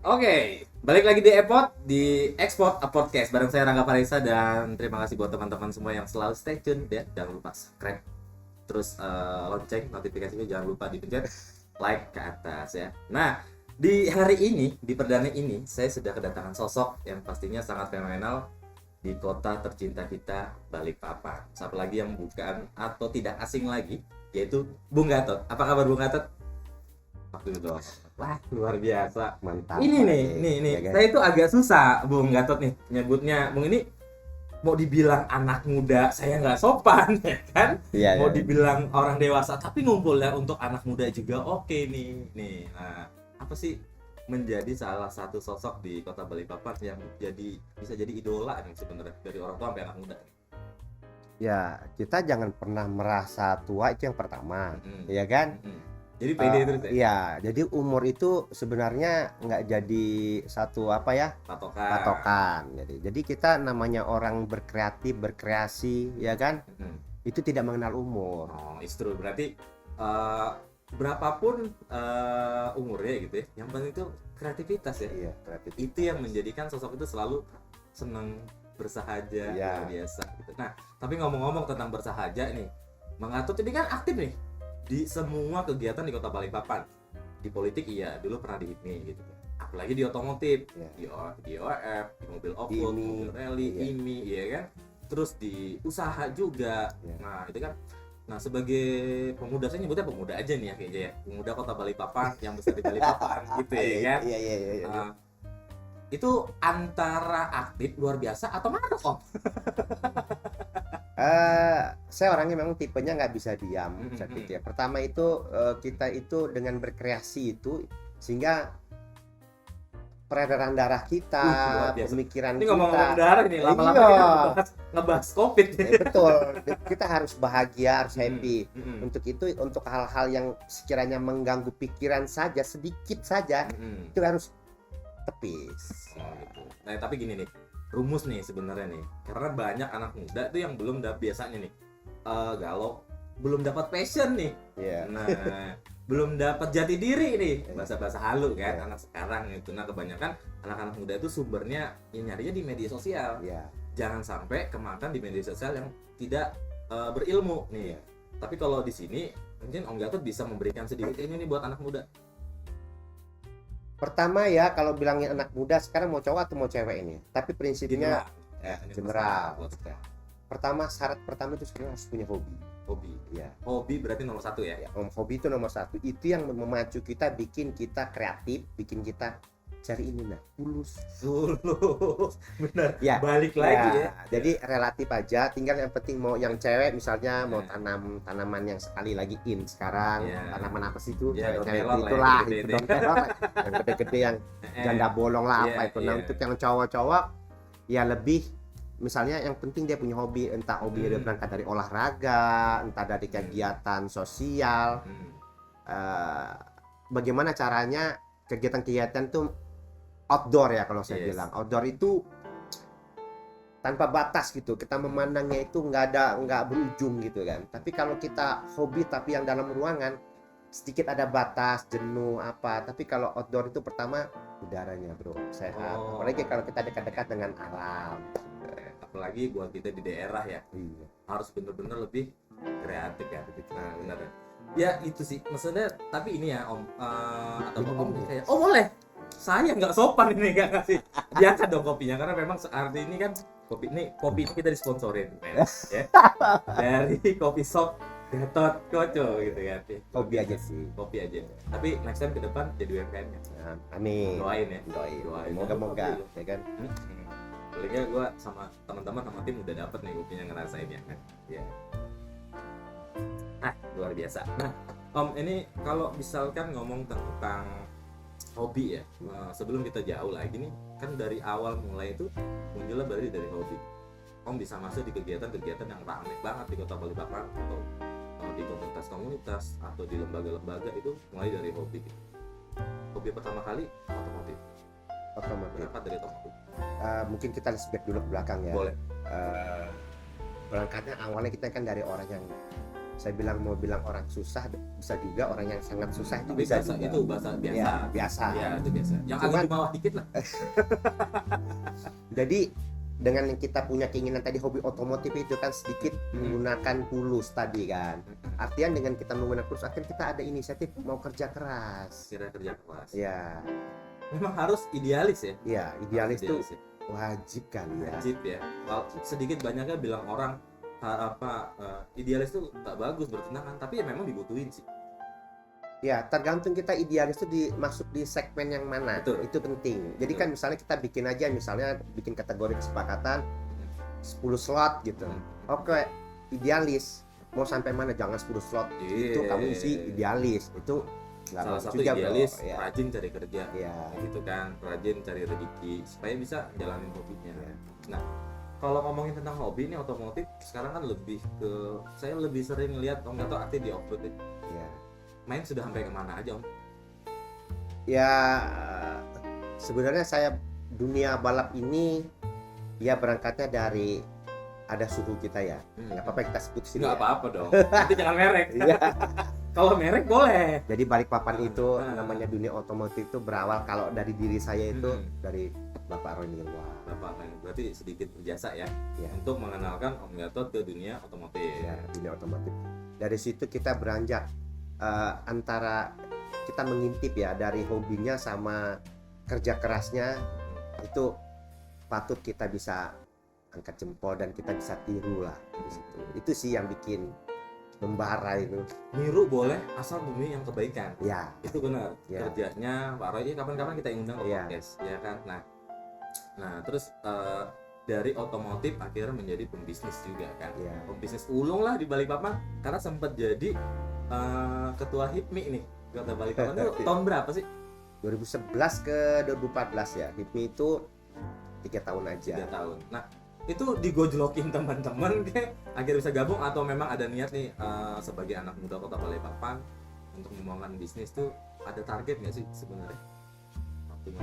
Oke, balik lagi di Export a Podcast bareng saya Rangga Parisa, dan terima kasih buat teman-teman semua yang selalu stay tune ya. Jangan lupa subscribe, terus lonceng notifikasinya jangan lupa dipencet like ke atas ya. Nah, di hari ini, di perdana ini, saya sudah kedatangan sosok yang pastinya sangat fenomenal di kota tercinta kita, Balikpapan. Siapa lagi yang bukan atau tidak asing lagi, yaitu Bung Gatot. Apa kabar Bung Gatot? Waktu itu wah, luar biasa. Mantap. Ini nih. Ya, Saya itu agak susah Bung Gatot nih nyebutnya. Bung ini mau dibilang anak muda saya nggak sopan ya kan? Iya, Mau ya. dibilang orang dewasa tapi ngumpulnya untuk anak muda juga oke nih. Nah, apa sih menjadi salah satu sosok di kota Balikpapan yang bisa jadi idola nih sebenarnya dari orang tua sampai anak muda. Ya, kita jangan pernah merasa tua, itu yang pertama, Mm-mm. ya kan? Jadi pede terus ya? Iya, jadi umur itu sebenarnya nggak jadi satu patokan. Jadi kita namanya orang berkreasi, ya kan? Itu tidak mengenal umur. Oh, istri berarti berapapun umurnya gitu ya, yang penting itu kreativitas ya. Iya, kreatif. Itu yang menjadikan sosok itu selalu senang bersahaja, Iya. luar biasa gitu. Nah, tapi ngomong-ngomong tentang bersahaja nih, Bang Gatot ini kan aktif nih di semua kegiatan di kota Balikpapan. Di politik iya, dulu pernah di HIPMI gitu. Apalagi di otomotif, Iya. di OF, di mobil off-road, IMI, mobil rally, iya. IMI, iya kan. Terus di usaha juga. Iya. Nah, itu kan. Nah, sebagai pemuda, saya nyebutnya pemuda aja nih ya kayaknya ya. Pemuda kota Balikpapan yang besar di Balikpapan gitu ya kan. Iya. Itu antara aktif luar biasa atau mana Om? Saya orangnya memang tipenya nggak bisa diam, saya Mm-mm. pikir. Pertama itu kita itu dengan berkreasi itu sehingga peredaran darah kita, Luar biasa. pemikiran Ini kita. ngomong-ngomong darah ini, lama-lama Iya. kita ngebahas COVID. Betul. Kita harus bahagia, harus happy. Mm-mm. Untuk itu, untuk hal-hal yang sekiranya mengganggu pikiran saja, sedikit saja, Mm-mm. itu harus tepis. Oh, gitu. Nah, tapi gini nih, rumus nih sebenarnya nih, karena banyak anak muda tuh yang belum biasanya nih galau, belum dapat passion nih. Iya. Nah, belum dapat jati diri nih, bahasa-bahasa halu kan Iya. anak sekarang itu. Nah, kebanyakan anak-anak muda itu sumbernya nyarinya di media sosial. Iya. Jangan sampai kemakan di media sosial yang tidak berilmu nih. Iya. Tapi kalau di sini mungkin Om Gatot bisa memberikan sedikit ini nih buat anak muda. Pertama ya, kalau bilangin anak muda sekarang mau cowok atau mau cewek ini. Tapi prinsipnya Ini general. buat kita. Pertama, syarat pertama itu sebenarnya harus punya hobi. Hobi. Ya. Hobi berarti nomor satu ya. Hobi itu nomor satu. Itu yang memacu kita, bikin kita kreatif, bikin kita cari ini tulus. Benar. Ya. Balik lagi ya. Jadi relatif aja. Tinggal yang penting mau yang cewek misalnya mau Ya. tanam tanaman yang sekali lagi in sekarang. Ya. Tanaman apa sih itu? Ya, daun Cewek melon lah, itulah. yang Itu gede-gede. daun melon lah. Yang gede-gede yang janda bolong lah apa Iya, itu. Nah, iya. untuk yang cowok-cowok ya lebih, misalnya yang penting dia punya hobi, entah hobinya dia berangkat dari olahraga, entah dari kegiatan sosial. Bagaimana caranya kegiatan-kegiatan tuh outdoor ya, kalau saya Yes. bilang outdoor itu tanpa batas gitu, kita memandangnya itu nggak berujung gitu kan. Tapi kalau kita hobi tapi yang dalam ruangan sedikit ada batas, jenuh apa. Tapi kalau outdoor itu pertama udaranya bro sehat, apalagi kalau kita dekat-dekat dengan alam. Apalagi buat kita di daerah ya, Iya. harus bener-bener lebih kreatif ya. Nah, benar ya itu sih maksudnya. Tapi ini ya Om, atau Om nih kayak boleh saya nggak sopan ini nggak ngasih diangkat dong kopinya, karena memang searti ini kan kopi ini kita disponsorin men, ya dari kopi shop Gatot Koco gitu kan. Hobi aja sih. Kopi aja. Tapi next time ke depan jadi UMKM ya. Nah, amin. Doain ya. Doain. Moga-moga ya kan. Palingnya gue sama teman-teman sama tim udah dapet nih kopinya, ngerasain ya kan. Ya. Luar biasa. Nah, Om ini kalau misalkan ngomong tentang hobi ya, sebelum kita jauh lagi nih, kan dari awal mulai itu munculnya berarti dari hobi. Om bisa masuk di kegiatan-kegiatan yang ramai banget di kota Balikpapan, atau di komunitas-komunitas atau di lembaga-lembaga, itu mulai dari hobi. Hobi pertama kali otomotif. Berangkat dari otomotif. Mungkin kita flashback dulu ke belakang ya. Boleh. Berangkatnya awalnya kita kan dari orang yang saya mau bilang orang susah, bisa juga orang yang sangat susah itu Tapi bisa bahasa juga. itu bahasa biasa. Ya, biasa. Ya, itu biasa. Yang Cuman- agak jumawa dikit lah. Jadi dengan yang kita punya keinginan tadi hobi otomotif itu kan sedikit menggunakan tulus tadi kan. Artian dengan kita menggunakan tulus akhirnya kita ada inisiatif mau kerja keras. Kira kerja keras. Ya, Memang harus idealis ya. ya idealis itu ya. wajib kali ya. Wajib ya. Kalau sedikit banyaknya bilang orang idealis itu tak bagus bertentangan, tapi ya memang dibutuhin sih. Ya, tergantung kita idealis itu masuk di segmen yang mana. Betul. Itu penting. Jadi kan misalnya kita misalnya bikin kategori kesepakatan 10 slot gitu. Oke, idealis mau sampai mana, jangan 10 slot. Itu kamu isi idealis. Itu nggak Salah bagus satu juga, idealis bro. Ya. rajin cari kerja. Ya. Gitu kan, rajin cari rezeki supaya bisa jalanin hobinya. Ya. Nah, kalau ngomongin tentang hobi ini otomotif sekarang kan saya lebih sering lihat Om Gatot aktif di off-road ya. Ya. Main sudah sampai kemana aja Om? Ya, sebenarnya saya dunia balap ini ya berangkatnya dari ada suhu kita ya. Nggak apa-apa kita sebut sini. Nggak Ya. apa-apa dong. Nanti jangan merek. Iya. Kalau merek boleh. Jadi Balikpapan itu Ah. namanya dunia otomotif itu berawal kalau dari diri saya itu dari Bapak Roni Nirwa. Bapak kan berarti sedikit berjasa ya, Ya. untuk mengenalkan Om Gatot ke dunia otomotif. Ya, dunia otomotif. Dari situ kita beranjak antara kita mengintip ya dari hobinya sama kerja kerasnya, itu patut kita bisa angkat jempol dan kita bisa tiru lah di situ. Itu sih yang bikin membara itu. Niru boleh asal demi yang kebaikan. Ya, Itu benar. Ya. Kerjanya Pak Roy ini kapan-kapan kita undang ke Ya. podcast, ya kan. Nah terus dari otomotif akhirnya menjadi pembisnis juga kan. ya. Pembisnis ulung lah di Balikpapan karena sempat jadi ketua HIPMI nih. Kota Balikpapan itu tahun berapa sih? 2011 ke 2014 ya. HIPMI itu 3 tahun aja. 3 tahun. Nah itu digojlokin teman-teman kayak akhirnya bisa gabung atau memang ada niat nih sebagai anak muda Kota Balikpapan untuk membangun bisnis tuh ada target nggak sih sebenarnya?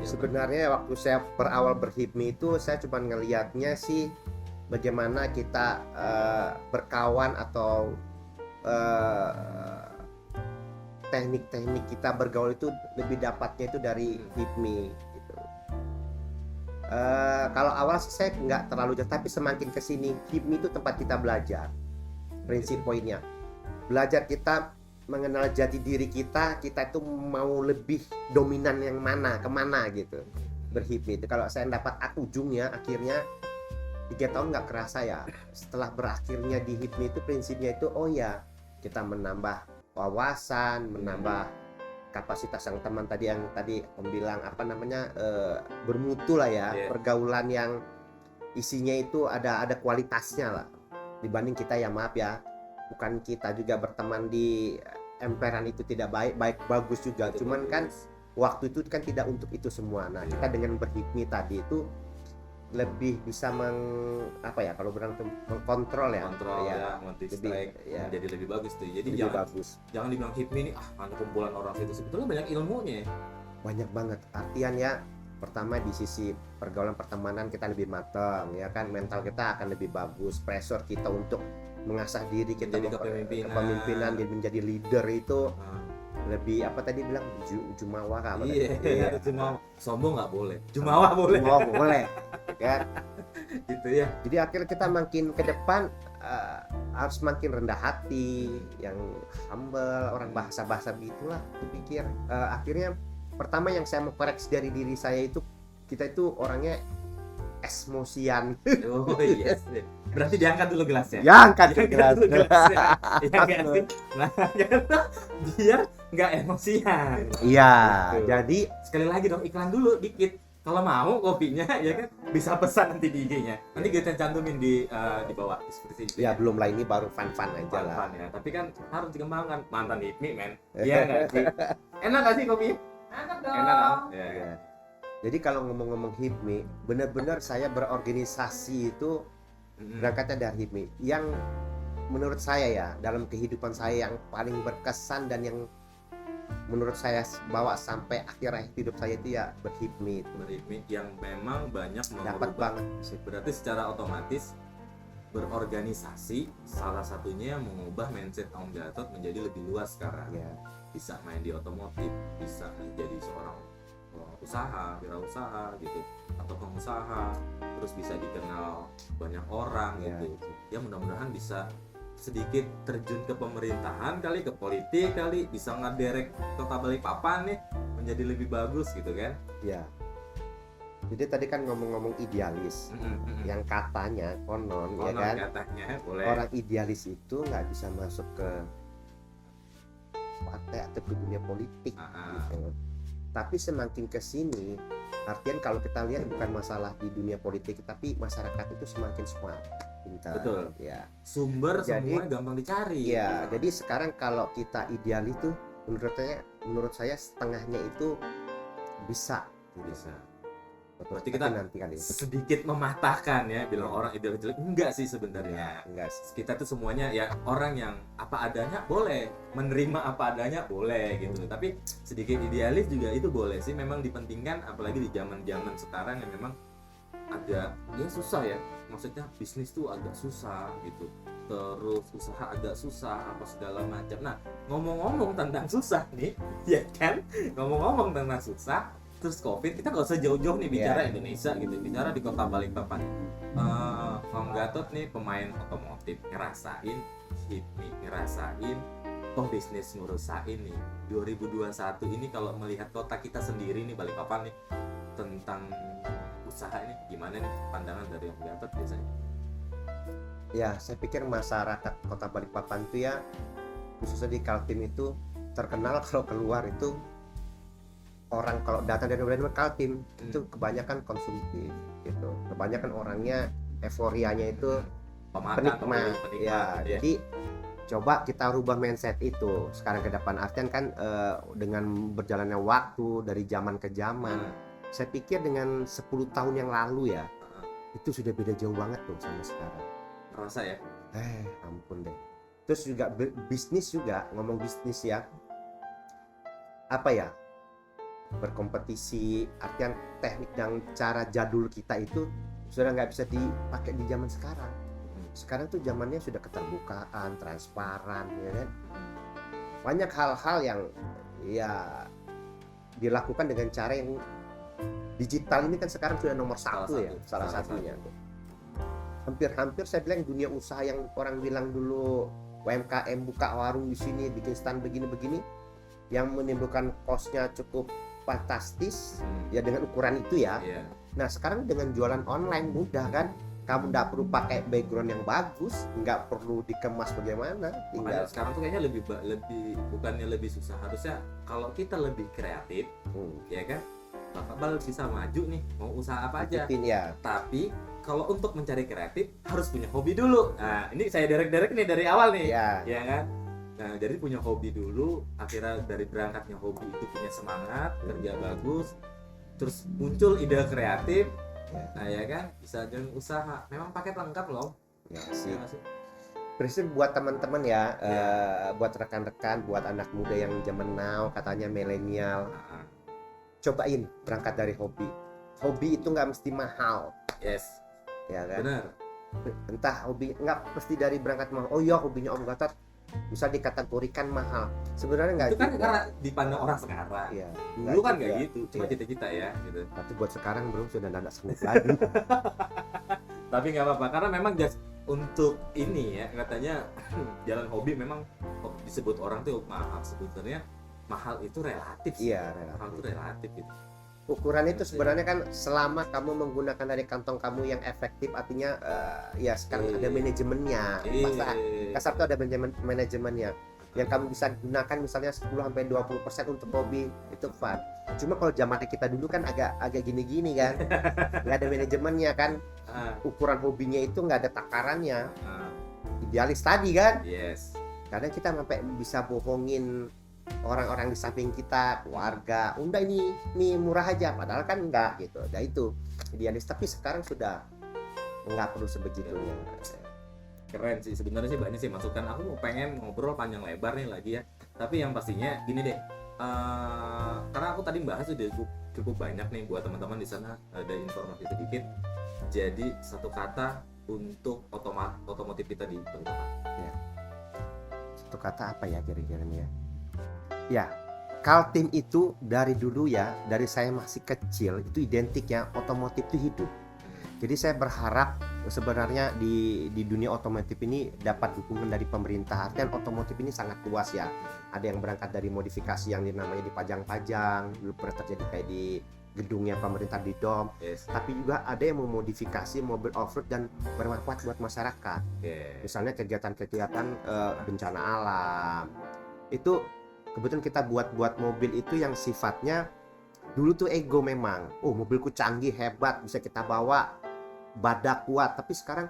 Sebenarnya waktu saya berawal berhipmi itu saya cuma ngelihatnya sih bagaimana kita berkawan atau teknik-teknik kita bergaul itu lebih dapatnya itu dari hipmi gitu. Kalau awal sih saya nggak terlalu jauh, tapi semakin kesini hipmi itu tempat kita belajar. Prinsip poinnya belajar kita mengenal jati diri kita itu mau lebih dominan yang mana, kemana gitu. Berhipmi itu kalau saya dapat ujungnya akhirnya 3 tahun nggak kerasa ya. Setelah berakhirnya di hipmi itu prinsipnya itu oh ya kita menambah wawasan, menambah kapasitas yang teman tadi Om bilang apa namanya bermutu lah ya. Yeah. Pergaulan yang isinya itu ada kualitasnya lah dibanding kita ya maaf ya, bukan kita juga berteman di emperan itu tidak baik bagus juga, cuman kan waktu itu kan tidak untuk itu semua. Nah kita dengan berhipmi tadi itu lebih bisa kalau berantem mengkontrol ya, mendistract, ya, menjadi lebih bagus tuh. Jadi lebih bagus. jangan dibilang hipmi ini hanya kumpulan orang situ, sebetulnya banyak ilmunya. Banyak banget artian ya. Pertama di sisi pergaulan pertemanan kita lebih matang ya kan, mental kita akan lebih bagus, pressure kita untuk mengasah diri kita Menjadi kepemimpinan dan menjadi leader itu lebih apa tadi bilang jumawa apa Iya, cuma sombong nggak boleh, jumawa boleh. Jumawa boleh kan Gitu ya. jadi akhirnya kita makin ke depan harus makin rendah hati, yang humble, orang bahasa-bahasa begitulah. Kupikir akhirnya pertama yang saya mau koreksi dari diri saya itu kita itu orangnya emosian. Oh yes. Berarti diangkat dulu gelasnya. Ya angkat gelas. Dulu gelasnya. Iya nggak sih? Nah, biar nggak emosian. Iya, Betul. jadi Sekali lagi dong iklan dulu dikit. Kalau mau kopinya ya kan bisa pesan nanti di IG-nya. Nanti kita cantumin di bawah deskripsi itu. ya belum lah, ini baru fun-fun aja lah. Fun ya. Tapi kan harus dikembangkan. Mantan HIPMI men. Iya nggak sih? Enak nggak sih kopi? Enak dong. Enak kan? Ya. Ya. Jadi kalau ngomong-ngomong HIPMI, benar-benar saya berorganisasi itu berangkatnya dari HIPMI. Yang menurut saya ya, dalam kehidupan saya yang paling berkesan dan yang menurut saya bawa sampai akhir hidup saya itu ya berhipmi itu. Berhipmi yang memang banyak Dapat merubah. banget sih. Berarti secara otomatis berorganisasi, salah satunya yang mengubah mindset Om Gatot menjadi lebih luas sekarang. Ya, Bisa main di otomotif, bisa jadi seorang usaha, wirausaha gitu, atau pengusaha, terus bisa dikenal banyak orang ya, gitu. Ya mudah-mudahan bisa sedikit terjun ke pemerintahan kali, ke politik kali, bisa ngaderek Kota Balikpapan nih menjadi lebih bagus gitu kan. ya. Jadi tadi kan ngomong-ngomong idealis, yang katanya konon ya Konon kan, katanya boleh. orang idealis itu nggak bisa masuk ke partai atau ke dunia politik gitu. Tapi semakin ke sini, artian kalau kita lihat bukan masalah di dunia politik, tapi masyarakat itu semakin smart, pintar. Betul. Ya. Sumber Jadi- semua gampang dicari. Ya, jadi sekarang kalau kita idealis itu menurut saya setengahnya itu bisa. Gitu. Bisa. Betul. Berarti Tapi kita nanti kali ini. sedikit mematahkan ya, bilang orang idealis jelek, enggak sih sebenarnya. Enggak sih. Kita tuh semuanya ya orang yang apa adanya boleh, menerima apa adanya boleh gitu. Tapi sedikit idealis juga itu boleh sih, memang dipentingkan apalagi di zaman-zaman sekarang yang memang agak ya susah ya. Maksudnya bisnis tuh agak susah gitu. Terus usaha agak susah apa segala macam. Nah, ngomong-ngomong tentang susah nih, ya kan? Ngomong-ngomong tentang susah, terus Covid, kita nggak usah jauh-jauh nih bicara Indonesia gitu, bicara di Kota Balikpapan. Om Gatot nih pemain otomotif, ngerasain hit nih, ngerasain toh bisnis ngurusain nih 2021 ini. Kalau melihat kota kita sendiri nih Balikpapan nih, tentang usaha ini gimana nih pandangan dari Om Gatot biasanya? Ya, saya pikir masyarakat Kota Balikpapan itu ya, khususnya di Kaltim itu terkenal kalau keluar itu orang kalau datang dari Kaltim itu kebanyakan konsumtif gitu. Kebanyakan orangnya euforianya itu penikmat. Ya, jadi coba kita rubah mindset itu sekarang ke depan. Artian kan dengan berjalannya waktu dari zaman ke zaman, saya pikir dengan 10 tahun yang lalu ya, itu sudah beda jauh banget tuh sama sekarang. Terasa ya? Ampun deh. Terus juga bisnis juga, ngomong bisnis ya, apa ya, berkompetisi, artian teknik dan cara jadul kita itu sudah nggak bisa dipakai di zaman sekarang. Sekarang tuh zamannya sudah keterbukaan, transparan, ya kan. Banyak hal-hal yang ya dilakukan dengan cara yang digital ini kan sekarang sudah nomor satu ya, salah satunya. Hampir-hampir saya bilang dunia usaha yang orang bilang dulu UMKM buka warung di sini, bikin stand begini-begini, yang menimbulkan cost-nya cukup fantastis ya dengan ukuran itu ya. Nah sekarang dengan jualan online mudah kan, kamu nggak perlu pakai background yang bagus, nggak perlu dikemas bagaimana, tinggal sekarang tuh kayaknya lebih bukannya lebih susah, harusnya kalau kita lebih kreatif ya kan, bakal bisa maju nih mau usaha apa aja. ya. Tapi kalau untuk mencari kreatif harus punya hobi dulu. Nah ini saya derek-derek nih dari awal nih ya kan. Nah, jadi punya hobi dulu, akhirnya dari berangkatnya hobi itu punya semangat, kerja bagus, terus muncul ide kreatif, nah ya kan, bisa dengan usaha. Memang paket lengkap loh. Ya sih. Prinsip buat teman-teman ya, buat rekan-rekan, buat anak muda yang zaman now, katanya milenial, cobain berangkat dari hobi. Hobi itu nggak mesti mahal. Yes. Ya kan? Benar. Entah hobi nggak mesti dari berangkat mahal. Oh iya hobinya Om Gatot bisa dikategorikan mahal, sebenarnya nggak itu kan juga. karena dipandang orang sekarang. Iya, dulu kan nggak juga. gitu, cuma cita-cita ya gitu. Tapi buat sekarang bro sudah nggak sanggup lagi. Tapi nggak apa-apa karena memang just untuk ini ya, katanya jalan hobi memang disebut orang tuh mahal. Sebetulnya mahal itu relatif sih. Iya, Mahal itu relatif gitu. Ukuran itu sebenarnya kan selama kamu menggunakan dari kantong kamu yang efektif, artinya ya sekarang ada manajemennya. Masa kasar tuh ada manajemennya yang kamu bisa gunakan misalnya 10-20% untuk hobi, itu fun. Cuma kalau zamannya kita dulu kan agak gini-gini kan, nggak ada manajemennya kan, ukuran hobinya itu nggak ada takarannya, idealis tadi kan. Yes. Kadang kita sampai bisa bohongin orang-orang di samping kita, keluarga, udah ini murah aja, padahal kan enggak gitu. Nah itu idealis, tapi sekarang sudah nggak perlu sebegitunya. Keren sih, sebenarnya sih banyak sih masukan. Aku mau pengen ngobrol panjang lebar nih lagi ya. Tapi yang pastinya gini deh, karena aku tadi bahas udah cukup banyak nih buat teman-teman di sana, ada informasi sedikit. Jadi satu kata untuk otomotif kita di Balikpapan? Satu kata apa ya kira-kira nih ya? Ya, Kaltim itu dari dulu ya, dari saya masih kecil itu identik ya otomotif itu hidup. Jadi saya berharap sebenarnya di dunia otomotif ini dapat dukungan dari pemerintah. Artian otomotif ini sangat luas ya. Ada yang berangkat dari modifikasi yang namanya dipajang-pajang, dulu pernah terjadi kayak di gedungnya pemerintah di Dom. Yes. Tapi juga ada yang memodifikasi mobil off-road dan bermanfaat buat masyarakat. Yes. Misalnya kegiatan-kegiatan bencana alam. Itu kebetulan kita buat mobil itu yang sifatnya dulu tuh ego memang. Oh, mobilku canggih, hebat, bisa kita bawa, badak kuat. Tapi sekarang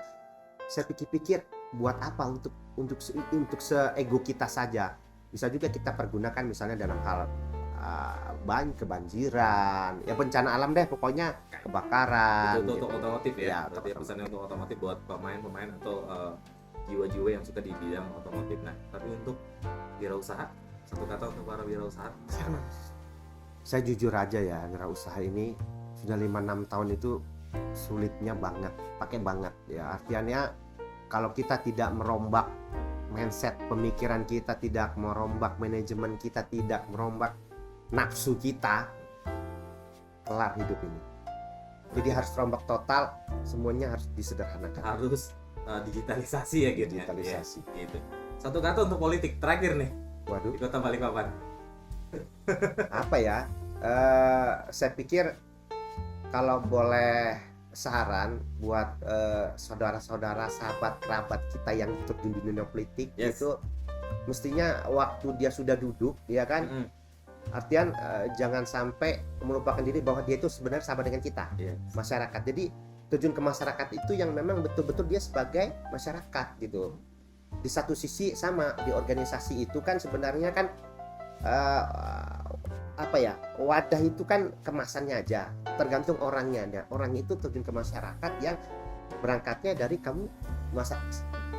saya pikir-pikir buat apa untuk seego kita saja. Bisa juga kita pergunakan misalnya dalam hal kebanjiran, ya bencana alam deh pokoknya, kebakaran. Itu untuk otomotif ya. Ya, Berarti pesannya untuk otomotif buat pemain-pemain atau jiwa-jiwa yang suka di bidang otomotif. Nah, tapi untuk wirausaha, satu kata untuk para wirausaha. Saya jujur aja ya, wirausaha ini sudah 5-6 tahun itu sulitnya banget, pakai banget ya. Artinya kalau kita tidak merombak mindset pemikiran kita, tidak merombak manajemen kita, tidak merombak nafsu kita, kelar hidup ini. Jadi harus rombak total, semuanya harus disederhanakan. Harus digitalisasi ya gitu. Digitalisasi. Ya, gitu. Satu kata untuk politik terakhir nih Waduh, di Kota Balikpapan. apa ya? Saya pikir kalau boleh saran buat saudara-saudara, sahabat, kerabat kita yang terjun di dunia politik, Yes. itu mestinya waktu dia sudah duduk, ya kan? Mm-mm. Artian jangan sampai melupakan diri bahwa dia itu sebenarnya sahabat dengan kita, Yes. masyarakat. Jadi terjun ke masyarakat itu yang memang betul-betul dia sebagai masyarakat gitu. Di satu sisi sama di organisasi itu kan sebenarnya kan apa ya, wadah itu kan kemasannya aja, tergantung orangnya. Nah, orang itu terjun ke masyarakat yang berangkatnya dari kamu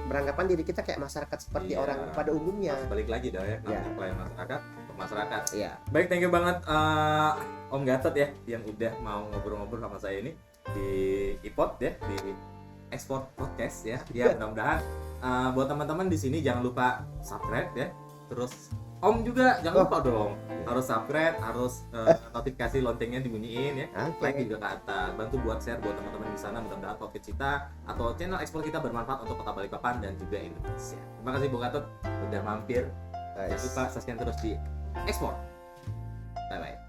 beranggapan diri kita kayak masyarakat seperti Iya. orang pada umumnya. Balik lagi dah ya, Ya. pelayan masyarakat untuk masyarakat. Iya. Baik, thank you banget Om Gatot ya yang udah mau ngobrol-ngobrol sama saya ini di iPod ya, di Export Podcast ya. Ya, mudah-mudahan buat teman-teman di sini jangan lupa subscribe ya. Terus Om juga jangan lupa dong, harus subscribe, harus notifikasi loncengnya dibunyiin ya. Oke. Like juga ke atas, bantu buat share buat teman-teman di sana. Mudah-mudahan podcast kita atau channel ekspor kita bermanfaat untuk Kota Balikpapan dan juga Indonesia. Terima kasih Bung Gatot udah mampir. Jangan lupa subscribe terus di Ekspor. Bye bye.